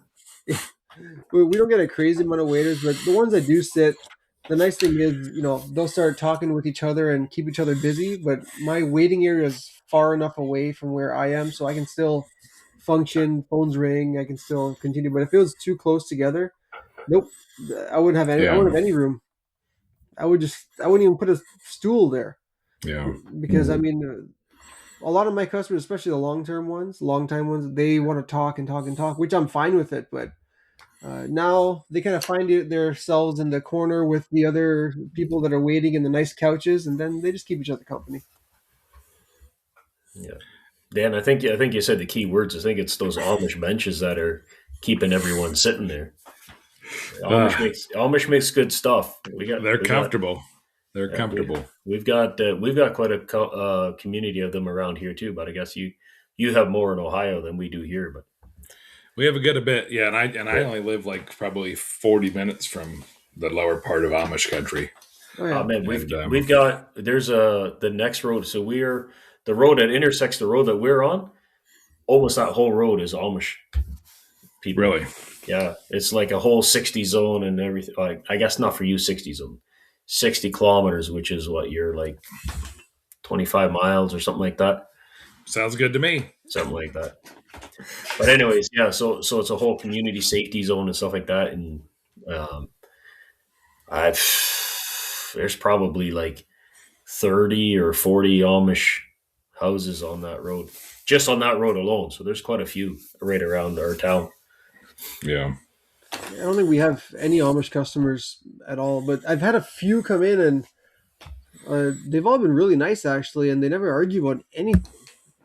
We don't get a crazy amount of waiters, but the ones that do sit, the nice thing is, they'll start talking with each other and keep each other busy. But my waiting area is far enough away from where I am, so I can still function. Phones ring, I can still continue. But if it was too close together, nope, I wouldn't have any. Yeah. I wouldn't have any room. I wouldn't even put a stool there. Yeah, because I mean, a lot of my customers, especially the long time ones, they want to talk and talk and talk, which I'm fine with it. But now they kind of find themselves in the corner with the other people that are waiting in the nice couches, and then they just keep each other company. Yeah, Dan, I think you said the key words. I think it's those Amish benches that are keeping everyone sitting there. Amish makes good stuff. They're comfortable. They're comfortable. We've got quite a community of them around here too. But I guess you have more in Ohio than we do here. But we have a good bit, yeah. And I only live like probably 40 minutes from the lower part of Amish country. Oh, yeah. Man, we've got the next road. So the road that intersects the road that we're on. Almost that whole road is Amish people. Really? Yeah, it's like a whole 60 zone and everything. Like, I guess not for you, 60 zone. 60 kilometers, which is what you're like 25 miles or something like that. Sounds good to me. Something like that. But anyways, yeah, so it's a whole community safety zone and stuff like that. And there's probably like 30 or 40 Amish houses on that road, just on that road alone. So there's quite a few right around our town. Yeah. I don't think we have any Amish customers at all, but I've had a few come in and they've all been really nice actually, and they never argue about anything.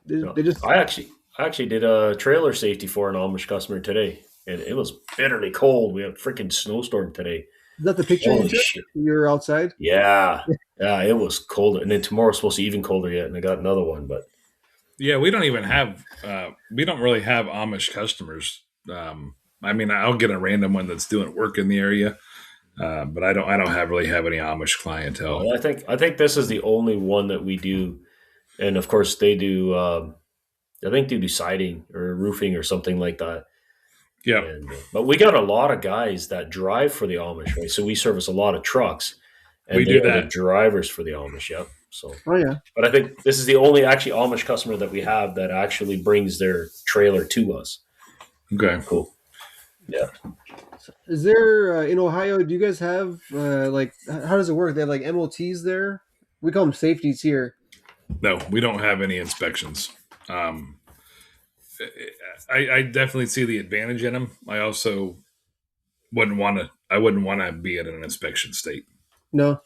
They just. I actually did a trailer safety for an Amish customer today, and it was bitterly cold. We had a freaking snowstorm today. Is that the picture you took? You're outside? Yeah, it was cold, and then tomorrow's supposed to be even colder yet, and I got another one. But yeah, we don't even have we don't really have Amish customers. I mean, I'll get a random one that's doing work in the area, but I don't really have any Amish clientele. Well, I think this is the only one that we do, and of course they do. I think they do siding or roofing or something like that. Yeah, but we got a lot of guys that drive for the Amish, right? So we service a lot of trucks, and we do that. The drivers for the Amish. Yep. So, oh yeah. But I think this is the only actually Amish customer that we have that actually brings their trailer to us. Okay, cool. Yeah. Is there in Ohio? Do you guys have like how does it work? They have like MOTs there. We call them safeties here. No, we don't have any inspections. I definitely see the advantage in them. I also wouldn't want to. I wouldn't want to be at an inspection state. No.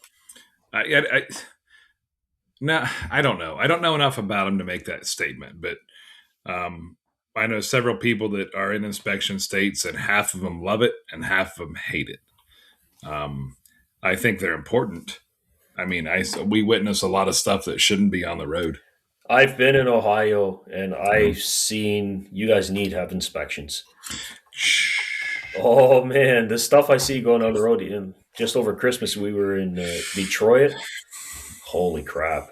No, I don't know. I don't know enough about them to make that statement, but um, I know several people that are in inspection states, and half of them love it and half of them hate it. Um, I think they're important. I mean, we witness a lot of stuff that shouldn't be on the road. I've been in Ohio and Mhm. I've seen you guys need to have inspections. Oh man, the stuff I see going on the road. And just over Christmas, we were in Detroit. Holy crap!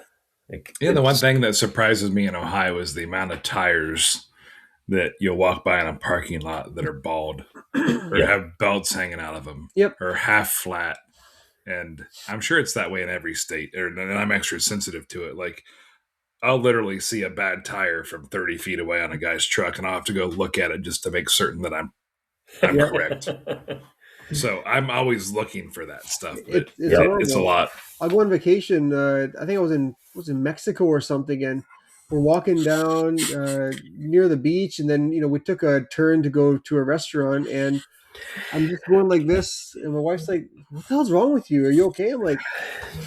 Like, Yeah, the one thing that surprises me in Ohio is the amount of tires that you'll walk by in a parking lot that are bald or yeah, have belts hanging out of them Yep. or half flat. And I'm sure it's that way in every state, and I'm extra sensitive to it. Like, I'll literally see a bad tire from 30 feet away on a guy's truck, and I'll have to go look at it just to make certain that I'm Yep. correct. So I'm always looking for that stuff, but It's it's a normal. lot. I go on vacation. I think I was in Mexico or something, and we're walking down near the beach, and then we took a turn to go to a restaurant, and I'm just going like this, and my wife's like, "What the hell's wrong with you? Are you okay?" I'm like,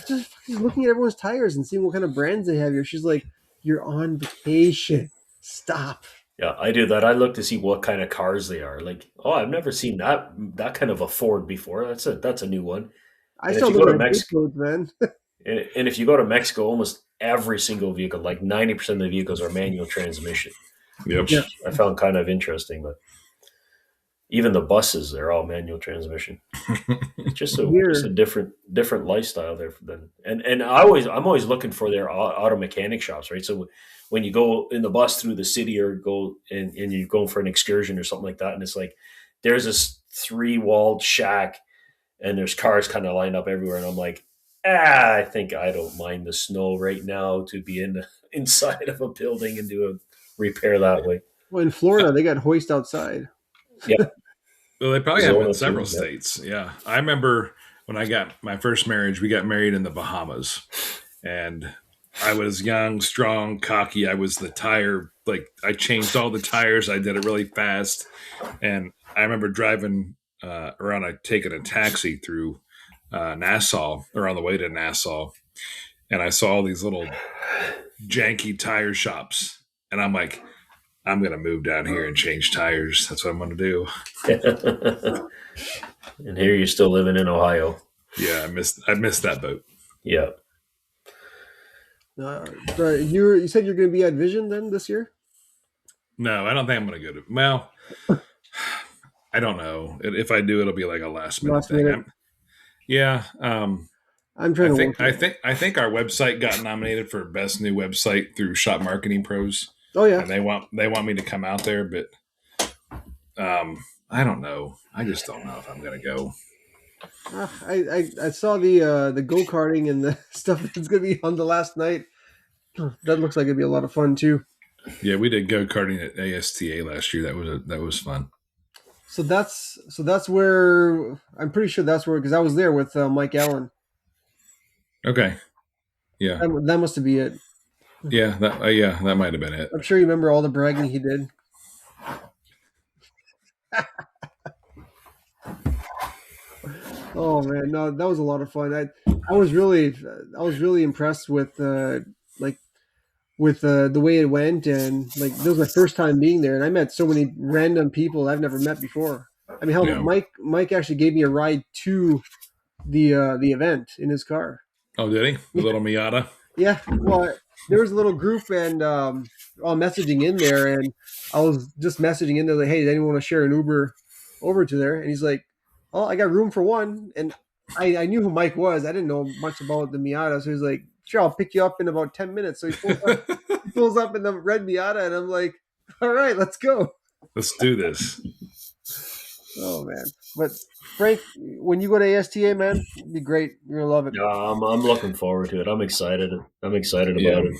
"Just fucking looking at everyone's tires and seeing what kind of brands they have here." She's like, "You're on vacation. Stop." yeah, I do that. I look to see what kind of cars they are. Like, oh, I've never seen that kind of a Ford before. That's a new one. I And if start you go looking to at zip Mexico, codes, man. and if you go to Mexico, almost every single vehicle, like 90% of the vehicles, are manual transmission, Yep. Yeah. which I found kind of interesting. But even the buses, they're all manual transmission. It's just a Here, different lifestyle there than and I'm always looking for their auto mechanic shops, right? So when you go in the bus through the city or go and you're going for an excursion or something like that, and it's like there's this three walled shack and there's cars kind of lined up everywhere, and I'm like, I think I don't mind the snow right now to be in the inside of a building and do a repair that way. well, in Florida, they got hoist outside. Yeah, Well, they probably have in Zona several too. Yeah. states. Yeah. I remember when I got my first marriage, we got married in the Bahamas. And I was young, strong, cocky. I was the tire, like, I changed all the tires. I did it really fast. And I remember driving around, taking a taxi through Nassau or on the way to Nassau. And I saw all these little janky tire shops. And I'm like, I'm going to move down here and change tires. That's what I'm going to do. And here you're still living in Ohio. Yeah, I missed that boat. Yeah. You said you're going to be at Vision then this year? No, I don't think I'm going to go to. Well, I don't know. If I do, it'll be like a last minute Last thing. minute. Yeah. I'm trying to work. I think our website got nominated for best new website through Shop Marketing Pros, Oh yeah. and they want me to come out there, but I don't know. I just don't know if I'm going to go. I saw the go karting and the stuff that's going to be on the last night. That looks like it'd be a lot of fun too. Yeah, we did go karting at ASTA last year. That was fun. So that's where I'm pretty sure that's where, because I was there with Mike Allen. Okay. Yeah. That must be it. Yeah. That might have been it. I'm sure you remember all the bragging he did. Oh man, no, that was a lot of fun. I was really impressed with like with the way it went, and like this was my first time being there, and I met so many random people I've never met before. I mean, hell, Yeah. Mike actually gave me a ride to the event in his car. Oh, did he? The little Miata. Yeah, well, there was a little group and all messaging in there, and I was just messaging in there like, "Hey, does anyone want to share an Uber over to there?" And he's like, "Oh, I got room for one." And I knew who Mike was. I didn't know much about the Miata, so he's like, "Sure, I'll pick you up in about 10 minutes." So he pulls up in the red Miata, and I'm like, "All right, let's go." Let's do this. Oh man! But Frank, when you go to ASTA, man, it'd be great. You're gonna love it. Yeah, I'm looking forward to it. I'm excited. I'm excited about it.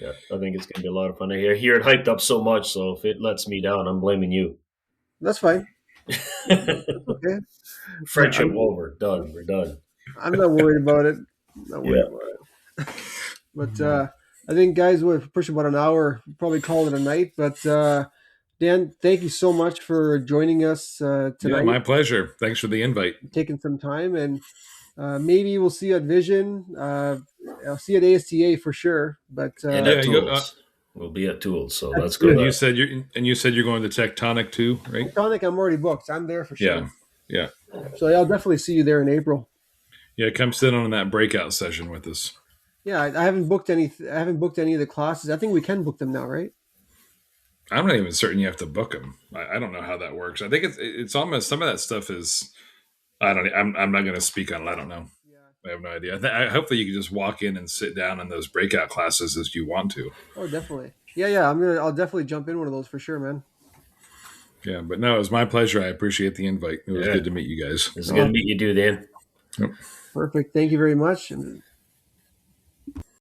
Yeah, I think it's going to be a lot of fun. I hear it hyped up so much, so if it lets me down, I'm blaming you. That's fine. Okay. Friendship over. Done. We're done. I'm not worried about it. Not worried Yeah. about it. But I think, guys, we're pushing about an hour. We'll probably call it a night. But Dan, thank you so much for joining us Yeah, tonight, my pleasure. Thanks for the invite. taking some time, and maybe we'll see you at Vision. I'll see you at ASTA for sure. But And Yeah, at you, Tools. We'll be at Tools, so that's let's go good. and to you that. said you're going to Tectonic too, right? Tonic, I'm already booked. I'm there for Yeah, sure. yeah, So yeah, I'll definitely see you there in April. yeah. Come sit on that breakout session with us. Yeah, I haven't booked any. I haven't booked any of the classes. I think we can book them now, right? I'm not even certain you have to book them. I don't know how that works. I think it's almost some of that stuff is. I don't. I'm not going to speak on it. I don't know. Yeah. I have no idea. Hopefully, you can just walk in and sit down in those breakout classes as you want to. Oh, definitely. Yeah. I'll definitely jump in one of those for sure, man. Yeah, but no, it was my pleasure. I appreciate the invite. It was good to meet you guys. It's good to meet you, Dan. Yep. Perfect. Thank you very much. And